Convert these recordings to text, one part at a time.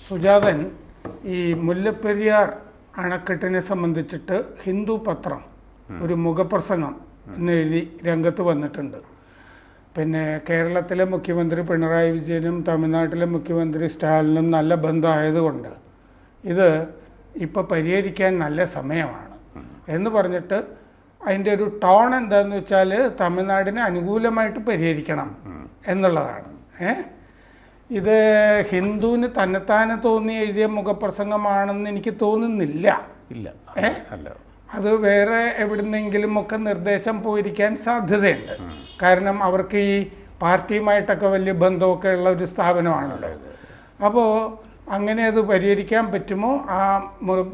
സുജാതൻ ഈ മുല്ലപ്പെരിയാർ അണക്കെട്ടിനെ സംബന്ധിച്ചിട്ട് ഹിന്ദു പത്രം ഒരു മുഖപ്രസംഗം എന്നെഴുതി രംഗത്ത് വന്നിട്ടുണ്ട്. പിന്നെ കേരളത്തിലെ മുഖ്യമന്ത്രി പിണറായി വിജയനും തമിഴ്നാട്ടിലെ മുഖ്യമന്ത്രി സ്റ്റാലിനും നല്ല ബന്ധമായതുകൊണ്ട് ഇത് ഇപ്പോൾ പരിഹരിക്കാൻ നല്ല സമയമാണ് എന്ന് പറഞ്ഞിട്ട് അതിൻ്റെ ഒരു ടോൺ എന്താണെന്ന് വെച്ചാൽ തമിഴ്നാടിന് അനുകൂലമായിട്ട് പരിഹരിക്കണം എന്നുള്ളതാണ്. ഇത് ഹിന്ദുവിന് തന്നെത്താനെ തോന്നി എഴുതിയ മുഖപ്രസംഗമാണെന്ന് എനിക്ക് തോന്നുന്നില്ല. അത് വേറെ എവിടുന്നെങ്കിലും ഒക്കെ നിർദ്ദേശം പോയിരിക്കാൻ സാധ്യതയുണ്ട്. കാരണം അവർക്ക് ഈ പാർട്ടിയുമായിട്ടൊക്കെ വലിയ ബന്ധമൊക്കെ ഉള്ള ഒരു സ്ഥാപനമാണല്ലോ. അപ്പോൾ അങ്ങനെ അത് പരിഹരിക്കാൻ പറ്റുമോ? ആ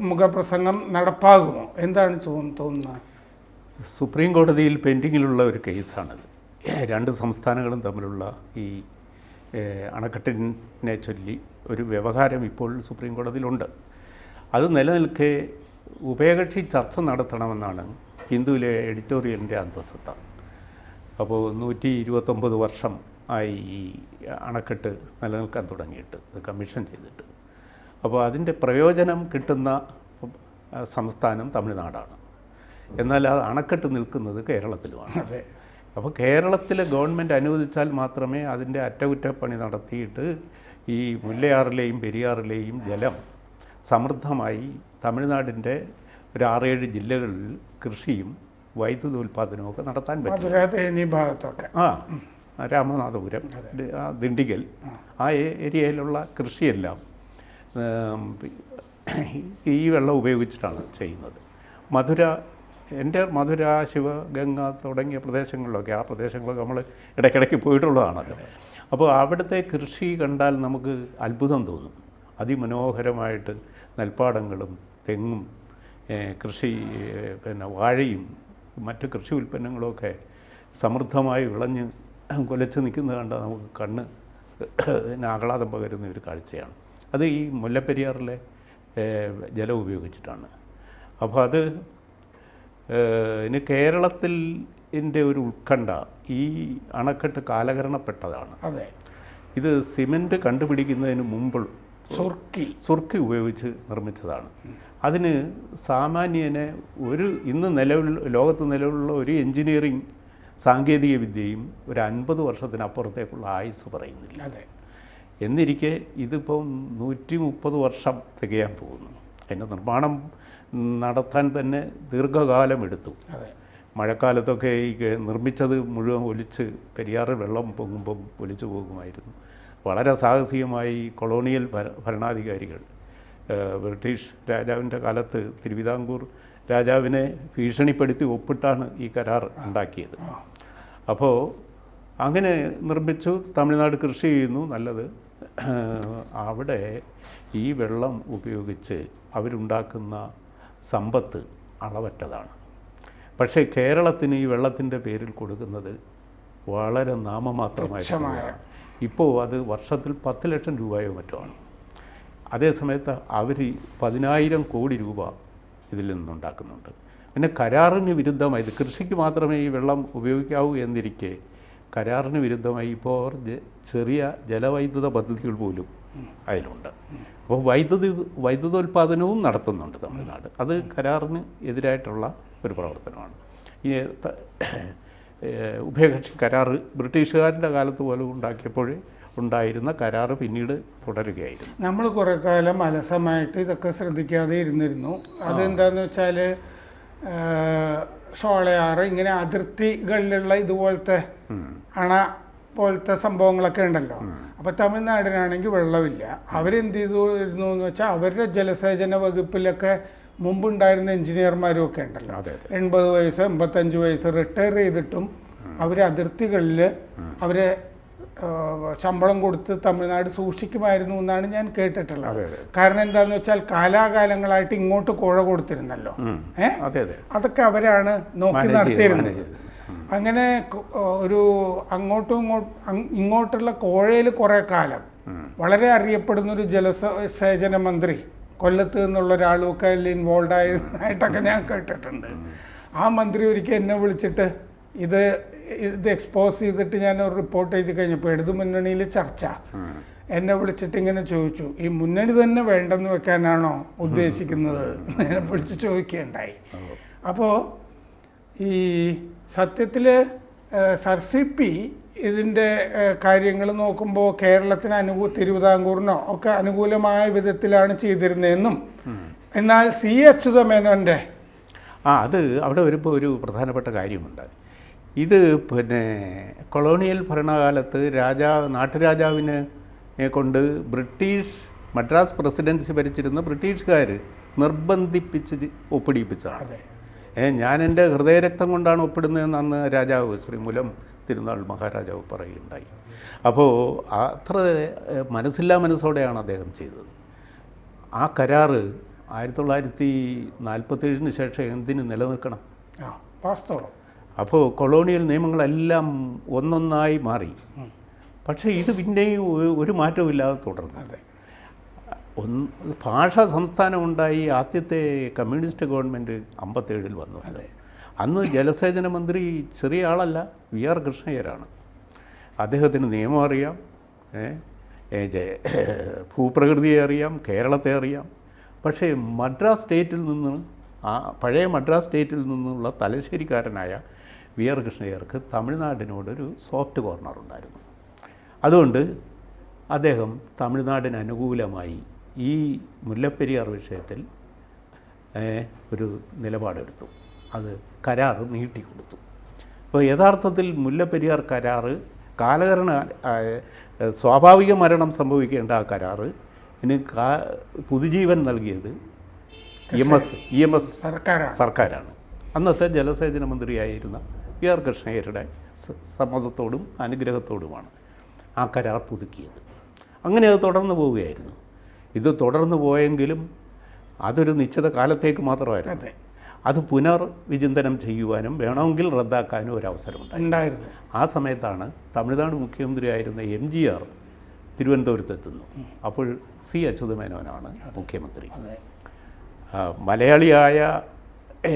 മുഖപ്രസംഗം നടപ്പാകുമോ? എന്താണ് തോന്നുന്നത്? സുപ്രീം കോടതിയിൽ പെൻഡിങ്ങിലുള്ള ഒരു കേസാണത്. രണ്ട് സംസ്ഥാനങ്ങളും തമ്മിലുള്ള ഈ അണക്കെട്ടിനെ ചൊല്ലി ഒരു വ്യവഹാരം ഇപ്പോൾ സുപ്രീം കോടതിയിലുണ്ട്. അത് നിലനിൽക്കെ ഉഭയകക്ഷി ചർച്ച നടത്തണമെന്നാണ് ഹിന്ദുവിലെ എഡിറ്റോറിയലിൻ്റെ അന്തസത്ത. അപ്പോൾ 129 വർഷം ആയി ഈ അണക്കെട്ട് നിലനിൽക്കാൻ തുടങ്ങിയിട്ട്, കമ്മീഷൻ ചെയ്തിട്ട്. അപ്പോൾ അതിൻ്റെ പ്രയോജനം കിട്ടുന്ന സംസ്ഥാനം തമിഴ്നാടാണ്. എന്നാൽ ആ അണക്കെട്ട് നിൽക്കുന്നത് കേരളത്തിലുമാണ്. അപ്പോൾ കേരളത്തിലെ ഗവൺമെൻറ് അനുവദിച്ചാൽ മാത്രമേ അതിൻ്റെ അറ്റകുറ്റപ്പണി നടത്തിയിട്ട് ഈ മുല്ലയാറിലെയും പെരിയാറിലെയും ജലം സമൃദ്ധമായി തമിഴ്നാടിൻ്റെ ഒരു 6-7 ജില്ലകളിൽ കൃഷിയും വൈദ്യുത ഉൽപ്പാദനവും ഒക്കെ നടത്താൻ പറ്റും. രാമനാഥപുരം, ദിണ്ടിഗൽ, ആ ഏരിയയിലുള്ള കൃഷിയെല്ലാം ഈ വെള്ളം ഉപയോഗിച്ചിട്ടാണ് ചെയ്യുന്നത്. മധുര, ശിവഗംഗ തുടങ്ങിയ പ്രദേശങ്ങളിലൊക്കെ, ആ പ്രദേശങ്ങളൊക്കെ നമ്മൾ ഇടയ്ക്കിടയ്ക്ക് പോയിട്ടുള്ളതാണല്ലോ. അപ്പോൾ അവിടുത്തെ കൃഷി കണ്ടാൽ നമുക്ക് അത്ഭുതം തോന്നും. അതിമനോഹരമായിട്ട് നെൽപ്പാടങ്ങളും തെങ്ങും കൃഷി, പിന്നെ വാഴയും മറ്റ് കൃഷി ഉൽപ്പന്നങ്ങളുമൊക്കെ സമൃദ്ധമായി വിളഞ്ഞ് കൊലച്ച് നിൽക്കുന്നത് കണ്ടാൽ നമുക്ക് കണ്ണ് ആഹ്ലാദം പകരുന്ന ഒരു കാഴ്ചയാണ്. അത് ഈ മുല്ലപ്പെരിയാറിലെ ജലം ഉപയോഗിച്ചിട്ടാണ്. അപ്പോൾ അത് ഇനി കേരളത്തിൽ ഒരു ഉത്കണ്ഠ, ഈ അണക്കെട്ട് കാലഹരണപ്പെട്ടതാണ്. ഇത് സിമൻറ്റ് കണ്ടുപിടിക്കുന്നതിന് മുമ്പ് സുർക്കി ഉപയോഗിച്ച് നിർമ്മിച്ചതാണ്. അതിന് സാമാന്യനെ ഇന്ന് ലോകത്ത് നിലവിലുള്ള ഒരു എൻജിനീയറിംഗ് സാങ്കേതിക വിദ്യയും ഒരു 50 വർഷത്തിനപ്പുറത്തേക്കുള്ള ആയുസ് പറയുന്നില്ല. എന്നിരിക്കെ ഇതിപ്പോൾ 130 വർഷം തികയാൻ പോകുന്നു. അതിൻ്റെ നിർമ്മാണം നടത്താൻ തന്നെ ദീർഘകാലം എടുത്തു. മഴക്കാലത്തൊക്കെ ഈ നിർമ്മിച്ചത് മുഴുവൻ ഒലിച്ച് പെരിയാറ് വെള്ളം പൊങ്ങുമ്പം ഒലിച്ചു പോകുമായിരുന്നു. വളരെ സാഹസികമായി കൊളോണിയൽ ഭരണാധികാരികൾ ബ്രിട്ടീഷ് രാജാവിൻ്റെ കാലത്ത് തിരുവിതാംകൂർ രാജാവിനെ ഭീഷണിപ്പെടുത്തി ഒപ്പിട്ടാണ് ഈ കരാർ ഉണ്ടാക്കിയത്. അപ്പോൾ അങ്ങനെ നിർമ്മിച്ചു. തമിഴ്നാട് കൃഷി ചെയ്യുന്നു, നല്ലത്. അവിടെ ഈ വെള്ളം ഉപയോഗിച്ച് അവരുണ്ടാക്കുന്ന സമ്പത്ത് അളവറ്റതാണ്. പക്ഷേ കേരളത്തിന് ഈ വെള്ളത്തിൻ്റെ പേരിൽ കൊടുക്കുന്നത് വളരെ നാമമാത്രമായി. ഇപ്പോൾ അത് വർഷത്തിൽ 10 ലക്ഷം രൂപയോ മറ്റോ ആണ്. അതേസമയത്ത് അവർ 10,000 കോടി രൂപ ഇതിൽ നിന്നുണ്ടാക്കുന്നുണ്ട്. പിന്നെ കരാറിന് വിരുദ്ധമായി, ഇത് കൃഷിക്ക് മാത്രമേ ഈ വെള്ളം ഉപയോഗിക്കാവൂ എന്നിരിക്കെ കരാറിന് വിരുദ്ധമായി ഇപ്പോൾ ചെറിയ ജലവൈദ്യുത പദ്ധതികൾ പോലും അതിലുണ്ട്. അപ്പോൾ വൈദ്യുതോൽപാദനവും നടത്തുന്നുണ്ട് തമിഴ്നാട്. അത് കരാറിന് എതിരായിട്ടുള്ള ഒരു പ്രവർത്തനമാണ്. ഈ ഉഭയകക്ഷി കരാറ് ബ്രിട്ടീഷുകാരുടെ കാലത്ത് പോലും ഉണ്ടായിരുന്ന കരാറ് പിന്നീട് തുടരുകയായിരുന്നു. നമ്മൾ കുറേ കാലം അലസമായിട്ട് ഇതൊക്കെ ശ്രദ്ധിക്കാതെ ഇരുന്നിരുന്നു. അതെന്താണെന്ന് വെച്ചാൽ ഷോളയാറ് ഇങ്ങനെ അതിർത്തികളിലുള്ള ഇതുപോലത്തെ അണ പോലത്തെ സംഭവങ്ങളൊക്കെ ഉണ്ടല്ലോ. അപ്പോൾ തമിഴ്നാടിനാണെങ്കിൽ വെള്ളമില്ല. അവരെന്ത് ചെയ്തിരുന്നു എന്ന് വെച്ചാൽ അവരുടെ ജലസേചന വകുപ്പിലൊക്കെ മുമ്പുണ്ടായിരുന്ന എഞ്ചിനീയർമാരും ഒക്കെ ഉണ്ടല്ലോ, 80 വയസ്സ് 85 വയസ്സ് റിട്ടയർ ചെയ്തിട്ടും അവർ അതിർത്തികളിൽ അവരെ ശമ്പളം കൊടുത്ത് തമിഴ്നാട് സൂക്ഷിക്കുമായിരുന്നു എന്നാണ് ഞാൻ കേട്ടിട്ടുള്ളത്. കാരണം എന്താണെന്ന് വെച്ചാൽ കാലാകാലങ്ങളായിട്ട് ഇങ്ങോട്ട് കോഴ കൊടുത്തിരുന്നല്ലോ. അതൊക്കെ അവരാണ് നോക്കി നടത്തിയിരുന്നത്. അങ്ങനെ ഒരു ഇങ്ങോട്ടുള്ള കോഴയിൽ കുറേ കാലം വളരെ അറിയപ്പെടുന്നൊരു ജലസേചന മന്ത്രി കൊല്ലത്ത് നിന്നുള്ള ഒരാളുമൊക്കെ അതിൽ ഇൻവോൾവ് ആയതായിട്ടൊക്കെ ഞാൻ കേട്ടിട്ടുണ്ട്. ആ മന്ത്രി ഒരിക്കൽ എന്നെ വിളിച്ചിട്ട് ഇത് എക്സ്പോസ് ചെയ്തിട്ട് ഞാൻ ഒരു റിപ്പോർട്ട് എഴുതി കഴിഞ്ഞപ്പോൾ ഇടതുമുന്നണിയിൽ ചർച്ച എന്നെ വിളിച്ചിട്ട് ഇങ്ങനെ ചോദിച്ചു, ഈ മുന്നണി തന്നെ വേണ്ടെന്ന് വെക്കാനാണോ ഉദ്ദേശിക്കുന്നത് എന്നെ വിളിച്ച് ചോദിക്കുകയുണ്ടായി. അപ്പോൾ ഈ സത്യത്തിൽ സർസിപ്പി ഇതിൻ്റെ കാര്യങ്ങൾ നോക്കുമ്പോൾ കേരളത്തിന് തിരുവിതാംകൂറിനോ ഒക്കെ അനുകൂലമായ വിധത്തിലാണ് ചെയ്തിരുന്നതെന്നും, എന്നാൽ സി അച്യുതമേനോൻ്റെ അത് അവിടെ വരുമ്പോൾ ഒരു പ്രധാനപ്പെട്ട കാര്യമുണ്ട്. ഇത് പിന്നെ കൊളോണിയൽ ഭരണകാലത്ത് നാട്ടുരാജാവിനെ കൊണ്ട് ബ്രിട്ടീഷ് മദ്രാസ് പ്രസിഡൻസി ഭരിച്ചിരുന്ന ബ്രിട്ടീഷുകാർ നിർബന്ധിപ്പിച്ച് ഒപ്പിടിപ്പിച്ചതാണ്. ഞാൻ എൻ്റെ ഹൃദയരക്തം കൊണ്ടാണ് ഒപ്പിടുന്നതെന്ന് അന്ന് രാജാവ് ശ്രീമൂലം തിരുനാൾ മഹാരാജാവ് പറയുകയുണ്ടായി. അപ്പോൾ അത്ര മനസ്സില്ലാ മനസ്സോടെയാണ് അദ്ദേഹം ചെയ്തത്. ആ കരാറ് 1947 ശേഷം എന്തിന് നിലനിൽക്കണം? വാസ്തവം. അപ്പോൾ കൊളോണിയൽ നിയമങ്ങളെല്ലാം ഒന്നൊന്നായി മാറി. പക്ഷേ ഇത് പിന്നെയും ഒരു മാറ്റവുമില്ലാതെ തുടർന്നു. ഭാഷാ സംസ്ഥാനം ഉണ്ടായി. ആദ്യത്തെ കമ്മ്യൂണിസ്റ്റ് ഗവൺമെൻറ് 57 വന്നു. അന്ന് ജലസേചന മന്ത്രി ചെറിയ ആളല്ല, VR കൃഷ്ണയ്യരാണ്. അദ്ദേഹത്തിന് നിയമം അറിയാം, ഭൂപ്രകൃതിയെ അറിയാം, കേരളത്തെ അറിയാം. പക്ഷേ മദ്രാസ് സ്റ്റേറ്റിൽ നിന്ന്, പഴയ മദ്രാസ് സ്റ്റേറ്റിൽ നിന്നുള്ള തലശ്ശേരിക്കാരനായ VR കൃഷ്ണയ്യർക്ക് തമിഴ്നാടിനോടൊരു സോഫ്റ്റ് കോർണർ ഉണ്ടായിരുന്നു. അതുകൊണ്ട് അദ്ദേഹം തമിഴ്നാടിന് അനുകൂലമായി ഈ മുല്ലപ്പെരിയാർ വിഷയത്തിൽ ഒരു നിലപാടെടുത്തു. അത് കരാറ് നീട്ടിക്കൊടുത്തു. അപ്പോൾ യഥാർത്ഥത്തിൽ മുല്ലപ്പെരിയാർ കരാറ് സ്വാഭാവിക മരണം സംഭവിക്കേണ്ട ആ കരാറ് പുതുജീവൻ നൽകിയത് EMS സർക്കാരാണ്. അന്നത്തെ ജലസേചന മന്ത്രിയായിരുന്ന VR കൃഷ്ണയ്യരുടെ സമ്മതത്തോടും അനുഗ്രഹത്തോടുമാണ് ആ കരാർ പുതുക്കിയത്. അങ്ങനെ അത് തുടർന്നു പോവുകയായിരുന്നു. ഇത് തുടർന്നു പോയെങ്കിലും അതൊരു നിശ്ചിത കാലത്തേക്ക് മാത്രമായിരുന്നു. അത് പുനർവിചിന്തനം ചെയ്യുവാനും വേണമെങ്കിൽ റദ്ദാക്കാനും ഒരവസരമുണ്ടായിരുന്നു. ആ സമയത്താണ് തമിഴ്നാട് മുഖ്യമന്ത്രിയായിരുന്ന MGR തിരുവനന്തപുരത്തെത്തുന്നു. അപ്പോൾ സി അച്യുതമേനോനാണ് മുഖ്യമന്ത്രി. മലയാളിയായ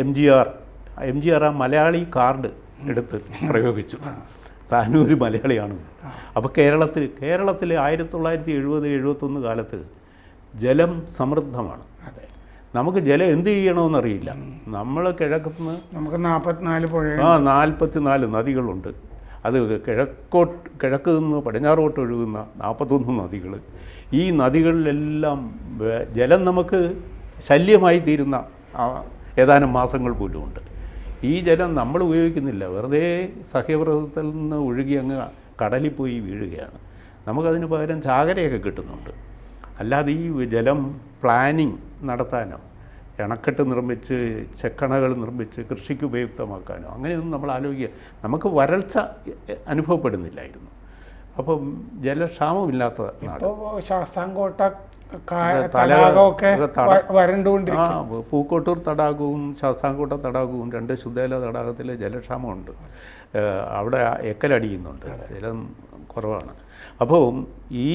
MGR ആ മലയാളി കാർഡ് എടുത്ത് പ്രയോഗിച്ചു. താനും ഒരു മലയാളിയാണ്. അപ്പോൾ കേരളത്തിൽ 1970-71 കാലത്ത് ജലം സമൃദ്ധമാണ്. നമുക്ക് ജലം എന്ത് ചെയ്യണമെന്നറിയില്ല. നമ്മൾ കിഴക്കുനിന്ന് നമുക്ക് 44 നദികളുണ്ട്. അത് കിഴക്ക് നിന്ന് പടിഞ്ഞാറോട്ട് ഒഴുകുന്ന 41 നദികൾ. ഈ നദികളിലെല്ലാം ജലം നമുക്ക് ശല്യമായി തീരുന്ന ഏതാനും മാസങ്ങൾ പോലുമുണ്ട്. ഈ ജലം നമ്മൾ ഉപയോഗിക്കുന്നില്ല, വെറുതെ സഹ്യപർവ്വതത്തിൽ നിന്ന് ഒഴുകി അങ്ങ് കടലിൽ പോയി വീഴുകയാണ്. നമുക്കതിന് പകരം ചാകരയൊക്കെ കിട്ടുന്നുണ്ട്. അല്ലാതെ ഈ ജലം പ്ലാനിങ് നടത്താനോ അണക്കെട്ട് നിർമ്മിച്ച് ചെക്കണകൾ നിർമ്മിച്ച് കൃഷിക്ക് ഉപയുക്തമാക്കാനോ അങ്ങനെയൊന്നും നമ്മൾ ആലോചിക്കുക. നമുക്ക് വരൾച്ച അനുഭവപ്പെടുന്നില്ലായിരുന്നു. അപ്പം ജലക്ഷാമമില്ലാത്ത നാട്. ശാസ്താംകോട്ട തടാകമൊക്കെ വരണ്ടുകൊണ്ടിരിക്കും. പൂക്കോട്ടൂർ തടാകവും ശാസ്താംകോട്ട തടാകവും 2 ശുദ്ധജല തടാകത്തിൽ ജലക്ഷാമമുണ്ട്. അവിടെ എക്കലടിയുന്നുണ്ട്, ജലം കുറവാണ്. അപ്പോൾ ഈ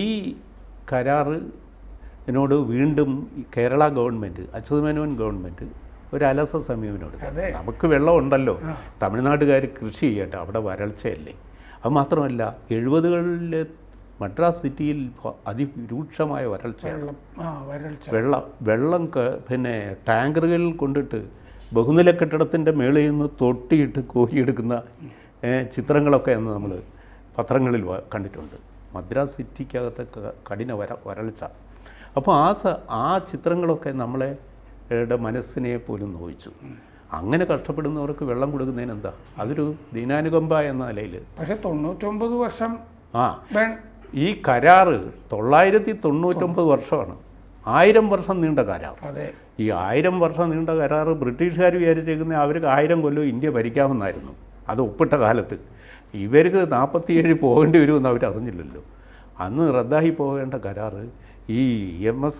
കരാറിനോട് വീണ്ടും കേരള ഗവൺമെൻറ്, അച്യുതമേനോൻ ഗവൺമെൻറ് ഒരു അലസ സമീപനമെടുത്തു. നമുക്ക് വെള്ളമുണ്ടല്ലോ, തമിഴ്നാട്ടുകാർ കൃഷി ചെയ്യട്ടെ, അവിടെ വരൾച്ചയല്ലേ. അത് മാത്രമല്ല 70കളിലെ മദ്രാസ് സിറ്റിയിൽ അതിരൂക്ഷമായ വരൾച്ചയാണ്. വെള്ളം പിന്നെ ടാങ്കറുകളിൽ കൊണ്ടിട്ട് ബഹുനില കെട്ടിടത്തിൻ്റെ മേളിൽ നിന്ന് തൊട്ടിയിട്ട് കോരിയെടുക്കുന്ന ചിത്രങ്ങളൊക്കെ അന്ന് നമ്മൾ പത്രങ്ങളിൽ കണ്ടിട്ടുണ്ട്. മദ്രാസ് സിറ്റിക്കകത്തെ കഠിന വരൾച്ച. അപ്പോൾ ആ ചിത്രങ്ങളൊക്കെ നമ്മളെ മനസ്സിനെ പോലും നോവിച്ചു. അങ്ങനെ കഷ്ടപ്പെടുന്നവർക്ക് വെള്ളം കൊടുക്കുന്നതിന് എന്താ, അതൊരു ദീനാനുകമ്പ എന്ന നിലയിൽ. പക്ഷേ 99 വർഷം ഈ കരാറ് 999 വർഷമാണ്. 1000 വർഷം നീണ്ട കരാർ. ഈ 1000 വർഷം നീണ്ട കരാറ് ബ്രിട്ടീഷുകാർ വിചാരിച്ചേക്കുന്ന അവർക്ക് 1000 കൊല്ലം ഇന്ത്യ ഭരിക്കാമെന്നായിരുന്നു അത് ഒപ്പിട്ട കാലത്ത്. ഇവർക്ക് 47 പോകേണ്ടി വരുമെന്ന് അവരറിഞ്ഞില്ലല്ലോ. അന്ന് റദ്ദായി പോകേണ്ട കരാറ് ഈ EMS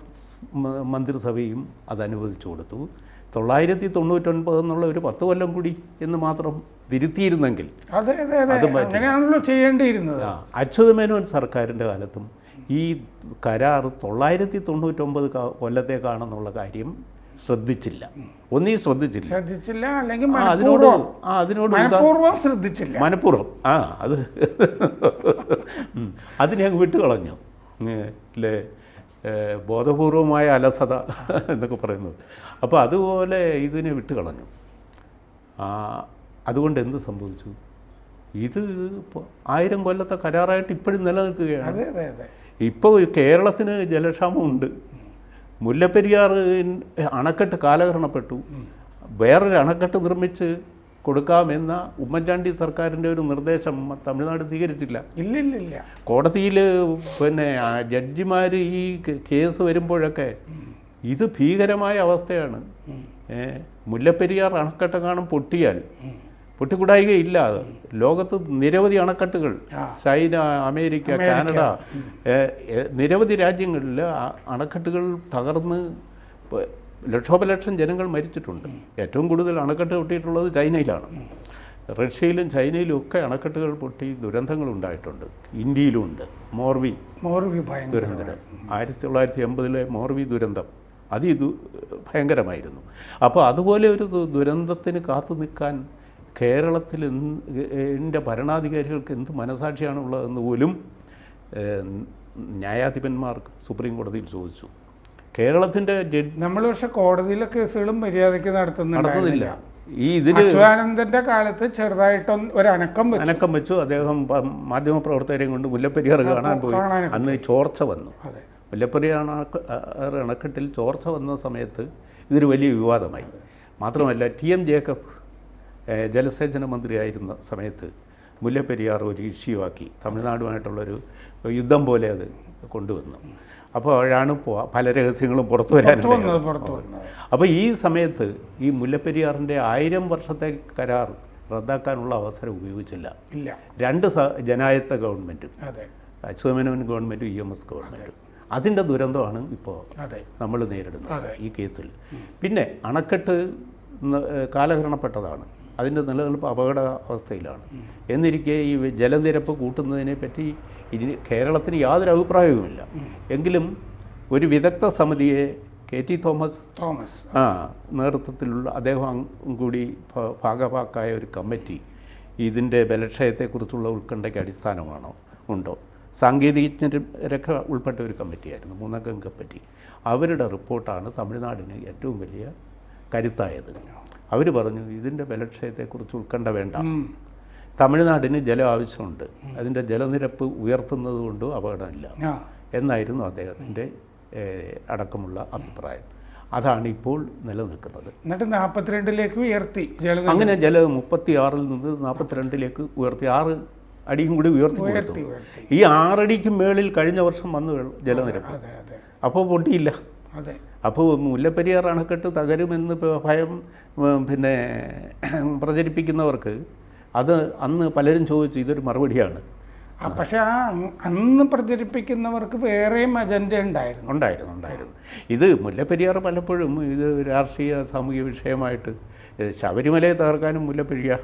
മന്ത്രിസഭയും അത് അനുവദിച്ചു കൊടുത്തു. 999 എന്നുള്ള ഒരു 10 കൊല്ലം കൂടി എന്ന് മാത്രം തിരുത്തിയിരുന്നെങ്കിൽ അങ്ങനെയാണല്ലോ ചെയ്യേണ്ടിയിരുന്നത്. അച്യുതമേനോൻ സർക്കാരിൻ്റെ കാലത്തും ഈ കരാർ 999 കൊല്ലത്തേക്കാണെന്നുള്ള കാര്യം ശ്രദ്ധിച്ചില്ല. അല്ലെങ്കിൽ അതിനോട് ശ്രദ്ധിച്ചില്ല. മനഃപൂർവ്വം അതിനെ അങ്ങ് വിട്ടുകളഞ്ഞു. ലെ ബോധപൂർവമായ അലസത എന്നൊക്കെ പറയുന്നത്. അപ്പോൾ അതുപോലെ ഇതിനെ വിട്ടുകളഞ്ഞു. അതുകൊണ്ട് എന്ത് സംഭവിച്ചു? ഇത് 1000 കൊല്ലത്തെ കരാറായിട്ട് ഇപ്പോഴും നിലനിൽക്കുകയാണ്. ഇപ്പോൾ കേരളത്തിന് ജലക്ഷാമമുണ്ട്. മുല്ലപ്പെരിയാർ അണക്കെട്ട് കാലഹരണപ്പെട്ടു. വേറൊരു അണക്കെട്ട് നിർമ്മിച്ച് കൊടുക്കാമെന്ന ഉമ്മൻചാണ്ടി സർക്കാരിൻ്റെ ഒരു നിർദ്ദേശം തമിഴ്നാട് സ്വീകരിച്ചില്ല. ഇല്ല. കോടതിയിൽ പിന്നെ ജഡ്ജിമാർ ഈ കേസ് വരുമ്പോഴൊക്കെ ഇത് ഭീകരമായ അവസ്ഥയാണ്. മുല്ലപ്പെരിയാർ അണക്കെട്ടെങ്ങാനും പൊട്ടിയാൽ പൊട്ടിക്കൂടായികയില്ല. ലോകത്ത് നിരവധി അണക്കെട്ടുകൾ, ചൈന, അമേരിക്ക, കാനഡ, നിരവധി രാജ്യങ്ങളിൽ അണക്കെട്ടുകൾ തകർന്ന് ലക്ഷോപലക്ഷം ജനങ്ങൾ മരിച്ചിട്ടുണ്ട്. ഏറ്റവും കൂടുതൽ അണക്കെട്ട് പൊട്ടിയിട്ടുള്ളത് ചൈനയിലാണ്. റഷ്യയിലും ചൈനയിലും ഒക്കെ അണക്കെട്ടുകൾ പൊട്ടി ദുരന്തങ്ങൾ ഉണ്ടായിട്ടുണ്ട്. ഇന്ത്യയിലുമുണ്ട്. മോർവി ദുരന്തം, 1980 മോർവി ദുരന്തം ഭയങ്കരമായിരുന്നു. അപ്പോൾ അതുപോലെ ഒരു ദുരന്തത്തിന് കാത്തു നിൽക്കാൻ കേരളത്തിൽ എൻ്റെ ഭരണാധികാരികൾക്ക് എന്ത് മനസാക്ഷിയാണുള്ളതെന്ന് പോലും ന്യായാധിപന്മാർക്ക് സുപ്രീം കോടതിയിൽ ചോദിച്ചു. കേരളത്തിൻ്റെ നമ്മൾ പക്ഷേ കോടതിയിലെ കേസുകളും മര്യാദയ്ക്ക് നടത്തുന്നില്ല. ഈ ഇതിൽ അച്യുതാനന്ദൻ്റെ കാലത്ത് ചെറുതായിട്ടൊന്ന് ഒരു അനക്കം വെച്ചു. അദ്ദേഹം മാധ്യമപ്രവർത്തകരെയും കൊണ്ട് മുല്ലപ്പെരിയാർ കാണാൻ പോയി. അന്ന് ചോർച്ച വന്നു. മുല്ലപ്പെരിയാർ അണക്കെട്ടിൽ ചോർച്ച വന്ന സമയത്ത് ഇതൊരു വലിയ വിവാദമായി. മാത്രമല്ല TM ജേക്കബ് ജലസേചന മന്ത്രിയായിരുന്ന സമയത്ത് മുല്ലപ്പെരിയാർ ഒരു ഇഷ്യൂ ആക്കി. തമിഴ്നാടുമായിട്ടുള്ളൊരു യുദ്ധം പോലെ അത് കൊണ്ടുവന്നു. അപ്പോഴാണ് പല രഹസ്യങ്ങളും പുറത്തു വരാനുള്ളത്. അപ്പോൾ ഈ സമയത്ത് ഈ മുല്ലപ്പെരിയാറിൻ്റെ 1000 വർഷത്തെ കരാർ റദ്ദാക്കാനുള്ള അവസരം ഉപയോഗിച്ചില്ല. 2 ജനായത്ത ഗവൺമെൻറ്റും, അച്യുതമേനോൻ ഗവൺമെൻറ്റും EMS ഗവൺമെൻറ്റും. അതിൻ്റെ ദുരന്തമാണ് ഇപ്പോൾ നമ്മൾ നേരിടുന്നത് ഈ കേസിൽ. പിന്നെ അണക്കെട്ട് കാലഹരണപ്പെട്ടതാണ്. അതിൻ്റെ നിലനിൽപ്പ് അപകട അവസ്ഥയിലാണ്. എന്നിരിക്കെ ഈ ജലനിരപ്പ് കൂട്ടുന്നതിനെ പറ്റി കേരളത്തിന് യാതൊരു അഭിപ്രായവുമില്ല. എങ്കിലും ഒരു വിദഗ്ധ സമിതിയെ KT തോമസ് നേതൃത്വത്തിലുള്ള അദ്ദേഹം കൂടി ഭാഗഭാക്കായ ഒരു കമ്മിറ്റി ഇതിൻ്റെ ബലക്ഷയത്തെക്കുറിച്ചുള്ള ഉത്കണ്ഠയ്ക്ക് ഉണ്ടോ സാങ്കേതികജ്ഞരൊക്കെ ഉൾപ്പെട്ട ഒരു കമ്മിറ്റിയായിരുന്നു, 3 അംഗ കമ്മിറ്റി. അവരുടെ റിപ്പോർട്ടാണ് തമിഴ്നാടിന് ഏറ്റവും വലിയ കരുത്തായത്. അവർ പറഞ്ഞു ഇതിൻ്റെ ബലക്ഷയത്തെക്കുറിച്ച് ഉത്കണ്ഠ വേണ്ട, തമിഴ്നാടിന് ജലം ആവശ്യമുണ്ട്, അതിൻ്റെ ജലനിരപ്പ് ഉയർത്തുന്നത് കൊണ്ട് അപകടമില്ല എന്നായിരുന്നു അദ്ദേഹത്തിൻ്റെ അടക്കമുള്ള അഭിപ്രായം. അതാണ് ഇപ്പോൾ നിലനിൽക്കുന്നത്. എന്നിട്ട് 42ലേക്ക് ഉയർത്തി. അങ്ങനെ ജലം 36-ൽ നിന്ന് 42ലേക്ക് ഉയർത്തി, 6 അടിയും കൂടി ഉയർത്തി. ഈ 6 അടിക്ക് മേളിൽ കഴിഞ്ഞ വർഷം വന്നു ജലനിരപ്പ്. അപ്പോൾ പൊട്ടിയില്ല. അപ്പോൾ മുല്ലപ്പെരിയാർ അണക്കെട്ട് തകരുമെന്ന് ഭയം പിന്നെ പ്രചരിപ്പിക്കുന്നവർക്ക് അത് അന്ന് പലരും ചോദിച്ചു. ഇതൊരു മറുപടിയാണ്. പക്ഷെ അന്ന് പ്രചരിപ്പിക്കുന്നവർക്ക് വേറെയും അജണ്ട ഉണ്ടായിരുന്നു. ഇത് മുല്ലപ്പെരിയാർ പലപ്പോഴും ഇത് രാഷ്ട്രീയ സാമൂഹിക വിഷയമായിട്ട് ശബരിമലയെ തകർക്കാനും മുല്ലപ്പെരിയാർ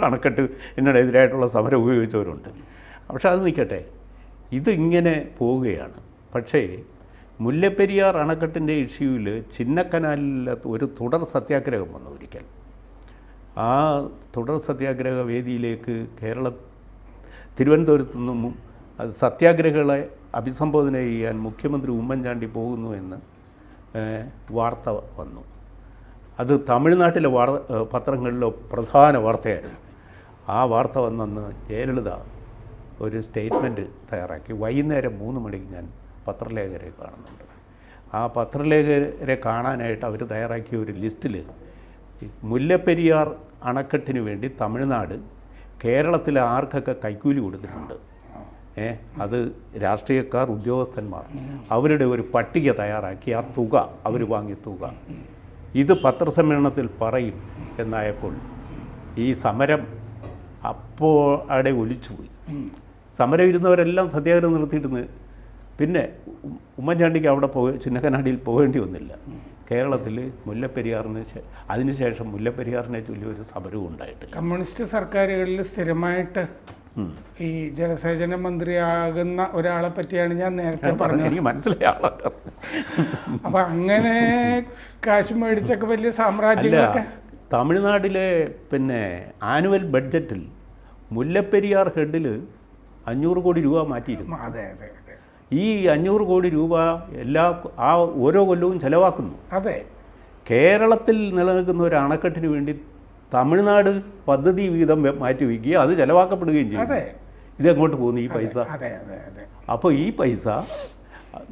അണക്കെട്ട് എന്നതിനെതിരായിട്ടുള്ള സമരം ഉപയോഗിച്ചവരുണ്ട്. പക്ഷെ അത് നിൽക്കട്ടെ, ഇതിങ്ങനെ പോവുകയാണ്. പക്ഷേ മുല്ലപ്പെരിയാർ അണക്കെട്ടിൻ്റെ ഇഷ്യൂവിൽ ചിന്നക്കനാലിൽ ഒരു തുടർ സത്യാഗ്രഹം വന്നു ഒരിക്കൽ. ആ തുടർ സത്യാഗ്രഹ വേദിയിലേക്ക് തിരുവനന്തപുരത്തു നിന്നും സത്യാഗ്രഹികളെ അഭിസംബോധന ചെയ്യാൻ മുഖ്യമന്ത്രി ഉമ്മൻചാണ്ടി പോകുന്നു എന്ന് വാർത്ത വന്നു. അത് തമിഴ്നാട്ടിലെ പത്രങ്ങളിലെ പ്രധാന വാർത്തയായിരുന്നു. ആ വാർത്ത വന്നെന്ന് ജയലളിത ഒരു സ്റ്റേറ്റ്മെൻറ്റ് തയ്യാറാക്കി. വൈകുന്നേരം 3 മണിക്ക് ഞാൻ പത്രലേഖകരെ കാണുന്നുണ്ട്. ആ പത്രലേഖകരെ കാണാനായിട്ട് അവർ തയ്യാറാക്കിയ ഒരു ലിസ്റ്റിൽ മുല്ലപ്പെരിയാർ അണക്കെട്ടിന് വേണ്ടി തമിഴ്നാട് കേരളത്തിലെ ആർക്കൊക്കെ കൈക്കൂലി കൊടുത്തിട്ടുണ്ട്, അത് രാഷ്ട്രീയക്കാർ, ഉദ്യോഗസ്ഥന്മാർ, അവരുടെ ഒരു പട്ടിക തയ്യാറാക്കി ആ തുക, അവർ വാങ്ങിയ തുക ഇത് പത്രസമ്മേളനത്തിൽ പറയും എന്നായപ്പോൾ ഈ സമരം അപ്പോൾ അവിടെ ഒലിച്ചുപോയി. സമരം ഇരുന്നവരെല്ലാം സത്യാഗ്രഹം നിർത്തിയിടുന്ന്. പിന്നെ ഉമ്മൻചാണ്ടിക്ക് അവിടെ ചിന്നക്കനാടിയിൽ പോകേണ്ടി വന്നില്ല. കേരളത്തിൽ മുല്ലപ്പെരിയാറിന് അതിനുശേഷം മുല്ലപ്പെരിയാറിനെ ചൊല്ലി ഒരു സമരവും ഉണ്ടായിട്ടില്ല. കമ്മ്യൂണിസ്റ്റ് സർക്കാരുകളിൽ സ്ഥിരമായിട്ട് ഈ ജലസേചന മന്ത്രിയാകുന്ന ഒരാളെ പറ്റിയാണ് ഞാൻ നേരത്തെ പറഞ്ഞത്. എനിക്ക് മനസ്സിലായ അപ്പൊ അങ്ങനെ കാശ് മേടിച്ചൊക്കെ വലിയ സാമ്രാജ്യങ്ങളൊക്കെ. തമിഴ്നാട്ടിലെ പിന്നെ ആനുവൽ ബഡ്ജറ്റിൽ മുല്ലപ്പെരിയാർ ഹെഡിൽ 500 കോടി രൂപ മാറ്റിയിരുന്നു. അതെ. ഈ 500 കോടി രൂപ ഓരോ കൊല്ലവും ചെലവാക്കുന്നു. അതെ. കേരളത്തിൽ നിലനിൽക്കുന്ന ഒരു അണക്കെട്ടിന് വേണ്ടി തമിഴ്നാട് പദ്ധതി വീതം മാറ്റിവെക്കുക, അത് ചെലവാക്കപ്പെടുകയും ചെയ്യും. ഇതെങ്ങോട്ട് പോകുന്നു ഈ പൈസ? അപ്പോൾ ഈ പൈസ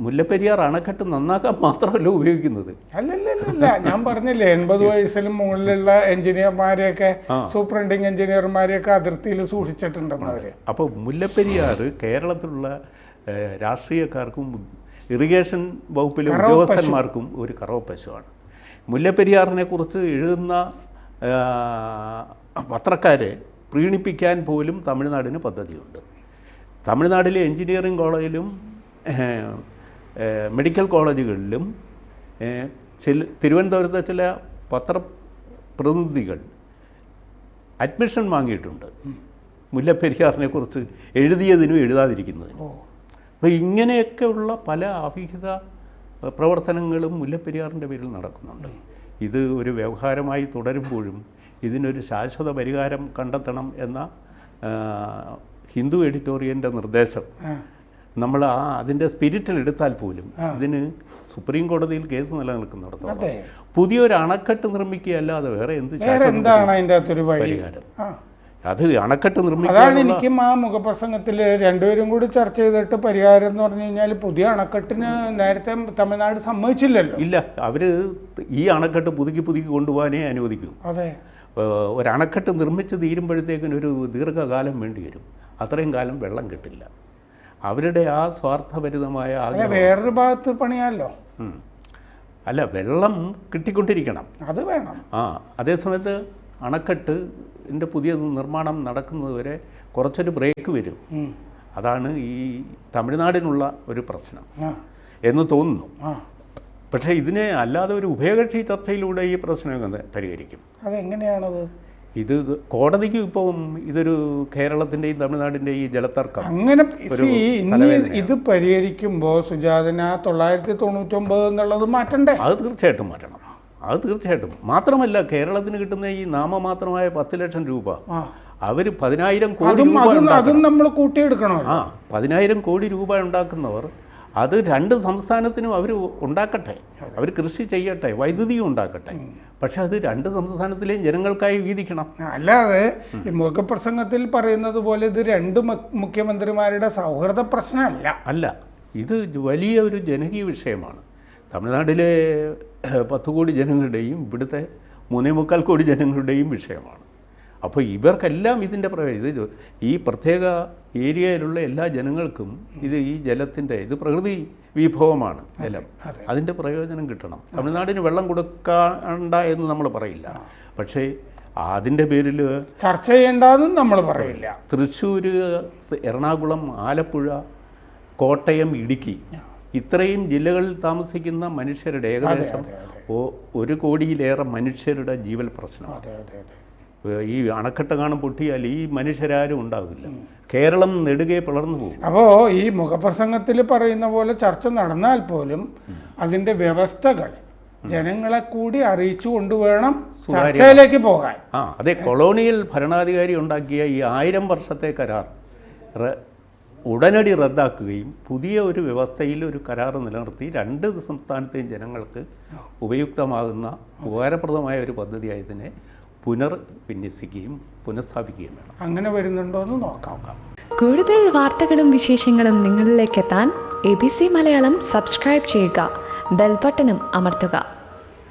മുല്ലപ്പെരിയാർ അണക്കെട്ട് നന്നാക്കാൻ മാത്രമല്ല ഉപയോഗിക്കുന്നത്. അല്ലല്ല, ഞാൻ പറഞ്ഞില്ലേ 80 വയസ്സിലും മുകളിലുള്ള എഞ്ചിനീയർമാരെയൊക്കെ, സൂപ്രണ്ടിങ് എഞ്ചിനീയർമാരെയൊക്കെ അതിർത്തിയിൽ സൂക്ഷിച്ചിട്ടുണ്ടെന്ന് അവർ. അപ്പോൾ മുല്ലപ്പെരിയാർ കേരളത്തിലുള്ള രാഷ്ട്രീയക്കാർക്കും ഇറിഗേഷൻ വകുപ്പിലെ ഉദ്യോഗസ്ഥന്മാർക്കും ഒരു കറവ പശുവാണ്. മുല്ലപ്പെരിയാറിനെ കുറിച്ച് എഴുതുന്ന പത്രക്കാരെ പ്രീണിപ്പിക്കാൻ പോലും തമിഴ്നാടിന് പദ്ധതിയുണ്ട്. തമിഴ്നാട്ടിലെ എഞ്ചിനീയറിംഗ് കോളേജിലും മെഡിക്കൽ കോളേജുകളിലും തിരുവനന്തപുരത്തെ ചില പത്രപ്രതിനിധികൾ അഡ്മിഷൻ വാങ്ങിയിട്ടുണ്ട്, മുല്ലപ്പെരിയാറിനെ കുറിച്ച് എഴുതിയതിനും എഴുതാതിരിക്കുന്നതിനും. അപ്പോൾ ഇങ്ങനെയൊക്കെയുള്ള പല അവിഹിത പ്രവർത്തനങ്ങളും മുല്ലപ്പെരിയാറിൻ്റെ പേരിൽ നടക്കുന്നുണ്ട്. ഇത് ഒരു വ്യവഹാരമായി തുടരുമ്പോഴും ഇതിനൊരു ശാശ്വത പരിഹാരം കണ്ടെത്തണം എന്ന ഹിന്ദു എഡിറ്റോറിയലിൻ്റെ നിർദ്ദേശം നമ്മൾ അതിൻ്റെ സ്പിരിറ്റിൽ എടുത്താൽ പോലും ഇതിന് സുപ്രീം കോടതിയിൽ കേസ് നിലനിൽക്കുന്നിടത്തോളം പുതിയൊരു അണക്കെട്ട് നിർമ്മിക്കുകയല്ലാതെ വേറെ എന്താണ് അതിൻ്റെ അകത്തൊരു പരിഹാരം? അത് അണക്കെട്ട് നിർമ്മിക്കുക. അതാണ് എനിക്കും ആ മുഖപ്രസംഗത്തിൽ രണ്ടുപേരും കൂടി ചർച്ച ചെയ്തിട്ട് പരിഹാരം എന്ന് പറഞ്ഞു കഴിഞ്ഞാൽ, പുതിയ അണക്കെട്ടിന് നേരത്തെ തമിഴ്നാട് സമ്മതിച്ചില്ലല്ലോ. ഇല്ല, അവർ ഈ അണക്കെട്ട് പുതുക്കി കൊണ്ടുപോകാനേ അനുവദിക്കൂ. അതെ. ഒരു അണക്കെട്ട് നിർമ്മിച്ച് തീരുമ്പോഴത്തേക്കിന് ഒരു ദീർഘകാലം വേണ്ടി വരും. അത്രയും കാലം വെള്ളം കിട്ടില്ല. അവരുടെ ആ സ്വാർത്ഥഭരിതമായ വേറൊരു ഭാഗത്ത് പണിയാലോ. അല്ല, വെള്ളം കിട്ടിക്കൊണ്ടിരിക്കണം, അത് വേണം. അതേസമയത്ത് അണക്കെട്ടിൻ്റെ പുതിയ നിർമ്മാണം നടക്കുന്നതുവരെ കുറച്ചൊരു ബ്രേക്ക് വരും. അതാണ് ഈ തമിഴ്നാടിനുള്ള ഒരു പ്രശ്നം എന്ന് തോന്നുന്നു. പക്ഷേ ഇതിനെ അല്ലാതെ ഒരു ഉഭയകക്ഷി ചർച്ചയിലൂടെ ഈ പ്രശ്നം പരിഹരിക്കും. അതെങ്ങനെയാണത്? ഇത് കോടതിക്ക് ഇപ്പം ഇതൊരു കേരളത്തിൻ്റെയും തമിഴ്നാടിൻ്റെയും ഈ ജലതർക്കം അങ്ങനെ ഇത് പരിഹരിക്കുമ്പോൾ സുജാതന 999 എന്നുള്ളത് മാറ്റണ്ടേ? അത് തീർച്ചയായിട്ടും മാറ്റണം. അത് തീർച്ചയായിട്ടും. മാത്രമല്ല, കേരളത്തിന് കിട്ടുന്ന ഈ നാമമാത്രമായ 10 ലക്ഷം രൂപ അവർ 10,000 കോടി രൂപ അതും നമ്മൾ കൂട്ടിയെടുക്കണം. 10,000 കോടി രൂപ ഉണ്ടാക്കുന്നവർ അത് 2 സംസ്ഥാനത്തിനും അവർ ഉണ്ടാക്കട്ടെ, അവർ കൃഷി ചെയ്യട്ടെ, വൈദ്യുതിയും ഉണ്ടാക്കട്ടെ. പക്ഷെ അത് 2 സംസ്ഥാനത്തിലെയും ജനങ്ങൾക്കായി വീതിക്കണം. അല്ലാതെ ഈ മുഖപ്രസംഗത്തിൽ പറയുന്നത് പോലെ ഇത് 2 മുഖ്യമന്ത്രിമാരുടെ സൗഹൃദ പ്രശ്നമല്ല. അല്ല, ഇത് വലിയ ഒരു ജനകീയ വിഷയമാണ്. തമിഴ്നാട്ടിലെ 10 കോടി ജനങ്ങളുടെയും ഇവിടുത്തെ 3.25 കോടി ജനങ്ങളുടെയും വിഷയമാണ്. അപ്പോൾ ഇവർക്കെല്ലാം ഇതിൻ്റെ ഇത് ഈ പ്രത്യേക ഏരിയയിലുള്ള എല്ലാ ജനങ്ങൾക്കും ഈ ജലത്തിൻ്റെ ഇത് പ്രകൃതി വിഭവമാണ് ജലം, അതിൻ്റെ പ്രയോജനം കിട്ടണം. തമിഴ്നാടിന് വെള്ളം കൊടുക്കണ്ട എന്ന് നമ്മൾ പറയില്ല, പക്ഷേ അതിൻ്റെ പേരിൽ ചർച്ച ചെയ്യേണ്ടെന്നും നമ്മൾ പറയില്ല. തൃശ്ശൂർ, എറണാകുളം, ആലപ്പുഴ, കോട്ടയം, ഇടുക്കി ഇത്രയും ജില്ലകളിൽ താമസിക്കുന്ന മനുഷ്യരുടെ ഏകദേശം 1 കോടിയിലേറെ മനുഷ്യരുടെ ജീവൽ പ്രശ്നമാണ്. ഈ അണക്കെട്ട് കാണും പൊട്ടിയാൽ ഈ മനുഷ്യരാരും ഉണ്ടാവില്ല. കേരളം നെടുകെ പിളർന്നു പോകും. അപ്പോൾ ഈ മുഖപ്രസംഗത്തിൽ പറയുന്ന പോലെ ചർച്ച നടന്നാൽ പോലും അതിൻ്റെ വ്യവസ്ഥകൾ ജനങ്ങളെ കൂടി അറിയിച്ചു കൊണ്ടുവേണം ചർച്ചയിലേക്ക് പോകാൻ. അതെ, കൊളോണിയൽ ഭരണാധികാരി ഉണ്ടാക്കിയ ഈ 1000 വർഷത്തെ കരാർ ഉടനടി റദ്ദാക്കുകയും പുതിയ ഒരു വ്യവസ്ഥയിൽ ഒരു കരാർ നിലനിർത്തി 2 സംസ്ഥാനത്തെയും ജനങ്ങൾക്ക് ഉപയുക്തമാകുന്ന ഉപകാരപ്രദമായ ഒരു പദ്ധതിയായതിനെ പുനർവിന്യസിക്കുകയും പുനഃസ്ഥാപിക്കുകയും വേണം. അങ്ങനെ വരുന്നുണ്ടോ എന്ന് നോക്കാം. കൂടുതൽ വാർത്തകളും വിശേഷങ്ങളും നിങ്ങളിലേക്ക് എത്താൻ ABC മലയാളം സബ്സ്ക്രൈബ് ചെയ്യുക, ബെൽ ബട്ടണും അമർത്തുക.